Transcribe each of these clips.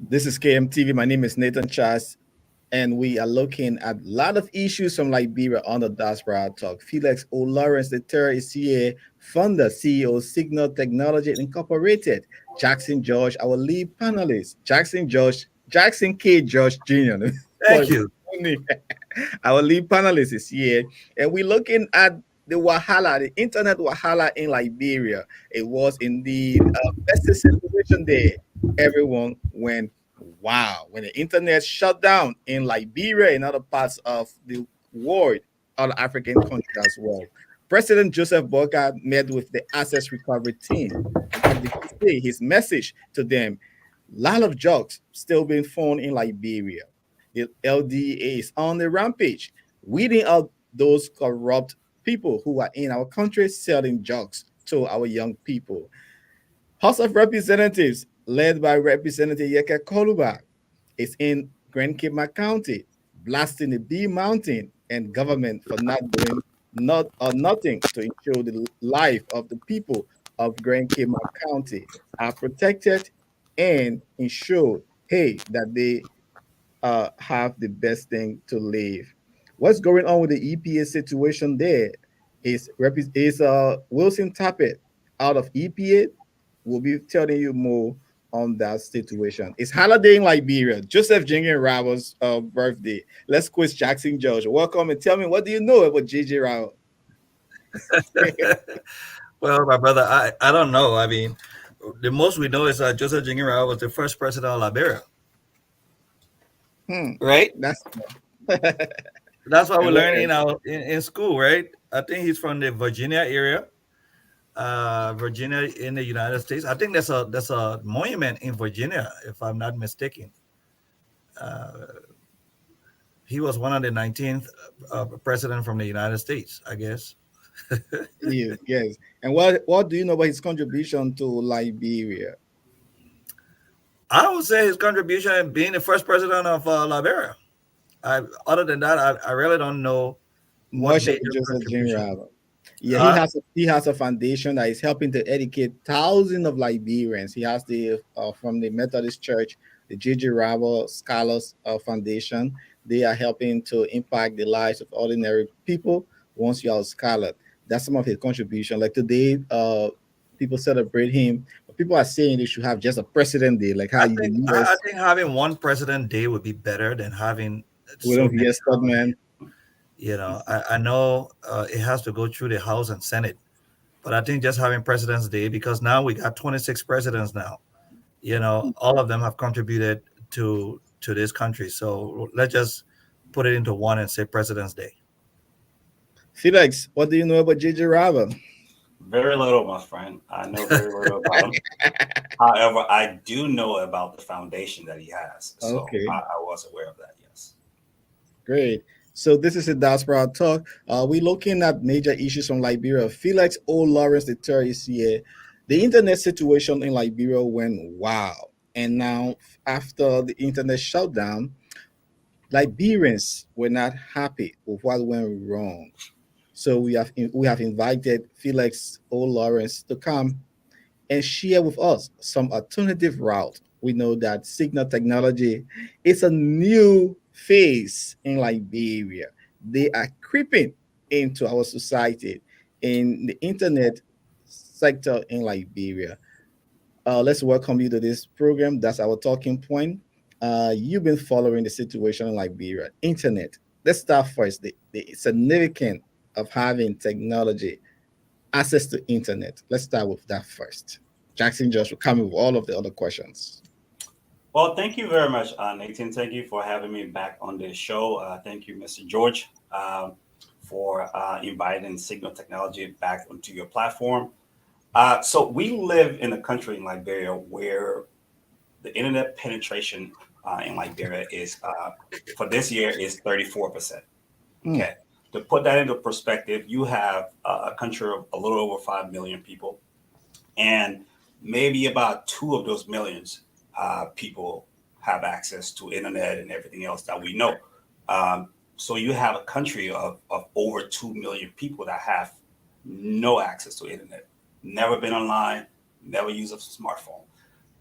This is KMTV. My name is Nathan Chas, and we are looking at a lot of issues from Liberia on the Diaspora Talk. Felix O. Lawrence III is here, founder, CEO, Signal Technology Incorporated. Jackson George, our lead panelist. Jackson K. George Jr. Thank you. Our lead panelist is here, and we're looking at the Wahala, the internet Wahala in Liberia. It was indeed a festive situation there. Everyone went wow when the internet shut down in Liberia and other parts of the world, other African countries as well. President Joseph Boca met with the Access Recovery team. And what did he say? His message to them: lot of jokes still being found in Liberia. The LDA is on the rampage, weeding out those corrupt people who are in our country selling drugs to our young people. House of Representatives, led by Representative Yeke Koluba, is in Grand Cape County, blasting the B Mountain and government for not doing nothing to ensure the life of the people of Grand Cape County are protected and ensure, hey, that they have the best thing to live. What's going on with the EPA situation there is Wilson Tappet out of EPA. We'll be telling you more on that situation. It's holiday in Liberia. Joseph Jingen Rao's birthday. Let's quiz Jackson George. Welcome and tell me, what do you know about JJ Rao? Well, my brother, I don't know. I mean, the most we know is that Joseph Jingira was the first president of Liberia, Hmm. right? That's That's what we're and learning where in school, right? I think he's from the Virginia area, Virginia in the United States. I think there's a monument in Virginia, if I'm not mistaken. Uh, he was one of the 19th president from the United States, I guess. yes. And what do you know about his contribution to Liberia? I would say his contribution in being the first president of Liberia. Other than that, I really don't know what Much of major Joseph contribution. Jingen. Yeah, Uh, he has a foundation that is helping to educate thousands of Liberians. He has the from the Methodist Church, the J.J. Rabo Scholars Foundation. They are helping to impact the lives of ordinary people once you are a scholar. That's some of his contribution. Like today, people celebrate him, but people are saying they should have just a president day, like how I the think I U.S. think having one president day would be better than having with so a many yes holidays. man. I know it has to go through the House and Senate, but I think just having President's Day, because now we got 26 presidents now. All of them have contributed to this country. So let's just put it into one and say President's Day. Felix, what do you know about J.J. Rabo? Very little, my friend. I know very little about him. However, I do know about the foundation that he has. So I, Okay. I was aware of that, yes. Great. So this is a Diaspora Talk. We're looking at major issues from Liberia. Felix O. Lawrence III is here. The internet situation in Liberia went wow. And now, after the internet shutdown, Liberians were not happy with what went wrong. So we have invited Felix O. Lawrence to come and share with us some alternative route. We know that signal technology is a new phase in Liberia. They are creeping into our society in the internet sector in Liberia. Let's welcome you to this program. That's our talking point. You've been following the situation in Liberia. Internet. Let's start first. The significance of having technology, access to internet. Let's start with that first. Jackson Josh will come with all of the other questions. Well, thank you very much, Nathan. Thank you for having me back on this show. Thank you, Mr. George, for inviting Signal Technology back onto your platform. So we live in a country in Liberia where the internet penetration in Liberia is for this year is 34%. Hmm. Okay. To put that into perspective, you have a country of a little over 5 million people, and maybe about two of those millions people have access to internet and everything else that we know. So you have a country of over 2 million people that have no access to internet, never been online, never use a smartphone.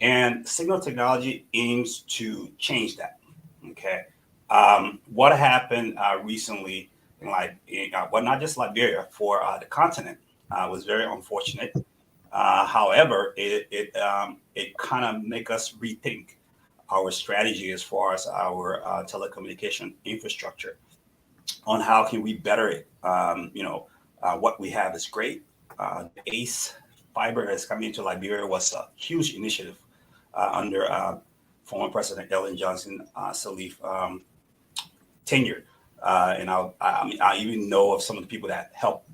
And signal technology aims to change that. Okay. What happened recently in well, not just Liberia, for the continent was very unfortunate. However, it kind of make us rethink our strategy as far as our telecommunication infrastructure on how can we better it. What we have is great. The ACE fiber that's coming into Liberia was a huge initiative under former President Ellen Johnson Sirleaf tenure. And I even know of some of the people that helped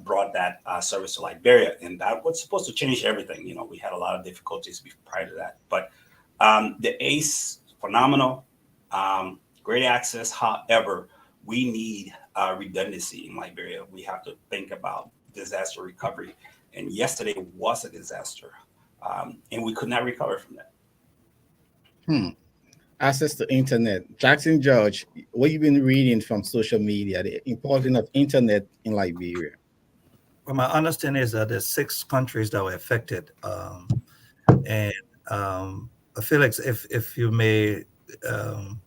brought that service to Liberia, and that was supposed to change everything. We had a lot of difficulties prior to that, but the ACE phenomenal, great access. However, we need redundancy in Liberia. We have to think about disaster recovery, and yesterday was a disaster, and we could not recover from that. Hmm. Access to internet. Jackson George, what you been reading from social media, the importance of internet in Liberia. Well, my understanding is that there's 6 countries that were affected, and Felix, if you may um,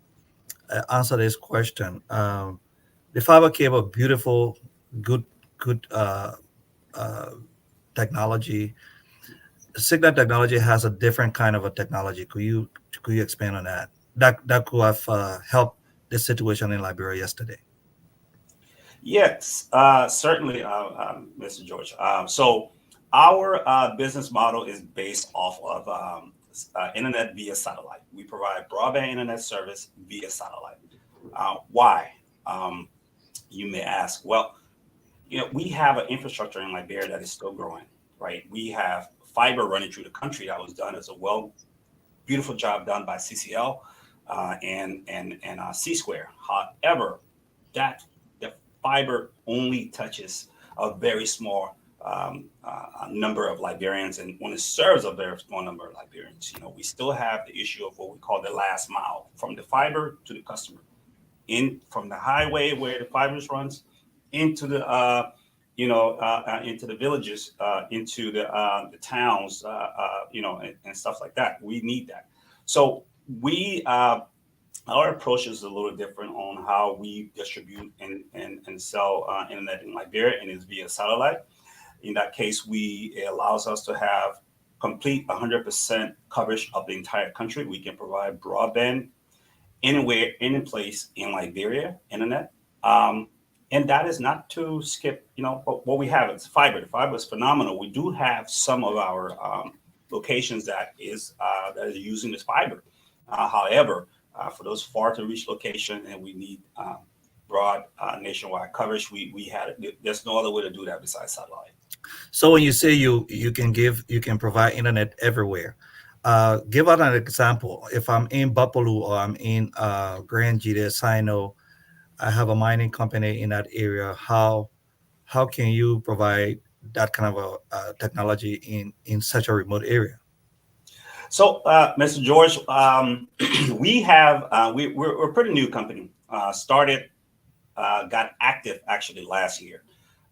answer this question, the fiber cable, beautiful, good, good uh, technology. Signal technology has a different kind of a technology. Could you expand on that? That could have helped the situation in Liberia yesterday. Yes, certainly, Mr. George. So our business model is based off of internet via satellite. We provide broadband internet service via satellite. Why? Um, you may ask. Well, we have an infrastructure in Liberia that is still growing, right? We have fiber running through the country that was done as a beautiful job done by CCL and C Square. However, that the fiber only touches a very small number of Liberians, and when it serves a very small number of Liberians, we still have the issue of what we call the last mile from the fiber to the customer, in from the highway where the fibers runs into the into the villages, into the towns, and stuff like that. We need that. So we our approach is a little different on how we distribute and sell internet in Liberia, and it's via satellite. In that case, it allows us to have complete 100% coverage of the entire country. We can provide broadband anywhere, any place in Liberia, internet. Um, and that is not to skip, what we have is fiber. The fiber is phenomenal. We do have some of our locations that is using this fiber. However, for those far to reach location, and we need broad nationwide coverage, there's no other way to do that besides satellite. So when you say you can provide internet everywhere, give out an example. If I'm in Buffalo or I'm in Grand Gita, I know I have a mining company in that area. How can you provide that kind of a technology in such a remote area? So, Mr. George, we have we're a pretty new company. Got active actually last year.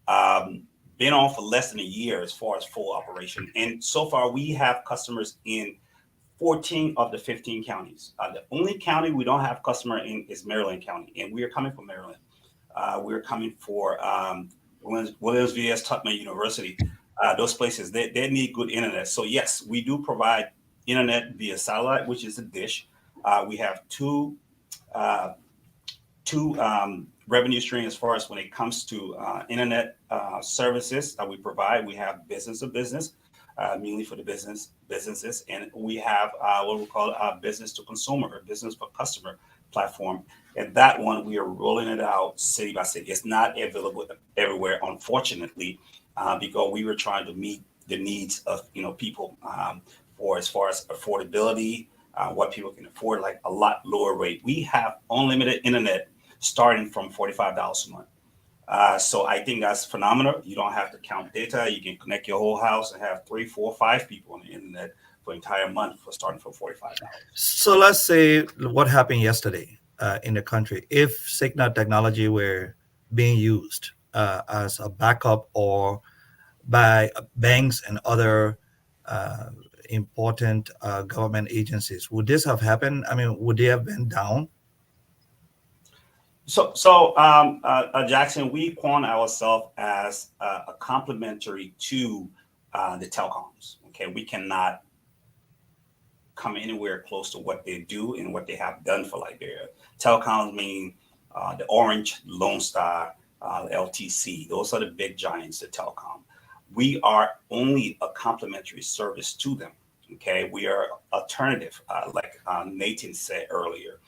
Um, been on for less than a year as far as full operation, and so far we have customers in 14 of the 15 counties. The only county we don't have customer in is Maryland County, and we are coming from Maryland. We're coming for Williams vs. Tubman University. Those places they need good internet. So yes, we do provide internet via satellite, which is a dish. We have uh, two revenue streams as far as when it comes to internet services that we provide. We have business to business, mainly for the businesses, and we have what we call business to consumer or business for customer platform. And that one we are rolling it out city by city. It's not available everywhere, unfortunately, because we were trying to meet the needs of people for as far as affordability, what people can afford, like a lot lower rate. We have unlimited internet starting from $45 a month. So I think that's phenomenal. You don't have to count data. You can connect your whole house and have three, four, five people on the internet for entire month for starting from $45. So let's say what happened yesterday in the country. If Signal technology were being used as a backup or by banks and other uh, important government agencies. Would this have happened? I mean, would they have been down? Jackson, we point ourselves as a complementary to the telecoms. Okay, we cannot come anywhere close to what they do and what they have done for Liberia. Telecoms mean the Orange, Lone Star, LTC. Those are the big giants of telecom. We are only a complementary service to them. Okay, we are alternative, like Nathan said earlier.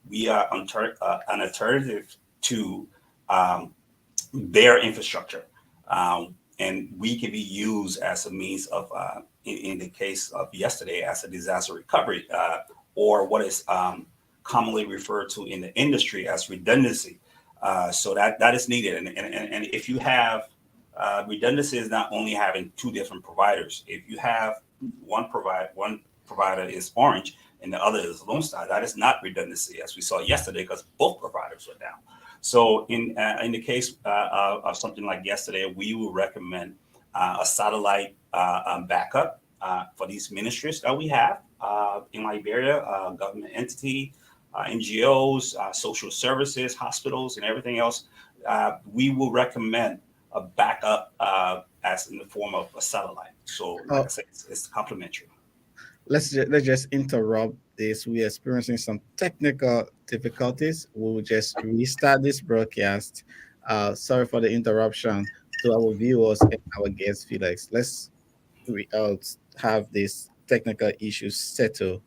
We are an alternative to um, their infrastructure. And we can be used as a means of, in the case of yesterday, as a disaster recovery, or what is commonly referred to in the industry as redundancy. So that is needed. And if you have redundancy, is not only having two different providers. If you have one provider is Orange and the other is Lone Star, that is not redundancy, as we saw yesterday, because both providers were down. So in the case of something like yesterday, we will recommend a satellite backup for these ministries that we have in Liberia, government entity, NGOs, social services, hospitals, and everything else. We will recommend a backup as in the form of a satellite. So, like I Oh, said, it's complementary. let's just interrupt this. We're experiencing some technical difficulties. We'll just restart this broadcast. Sorry for the interruption to our viewers and our guest Felix. Let's have these technical issues settled.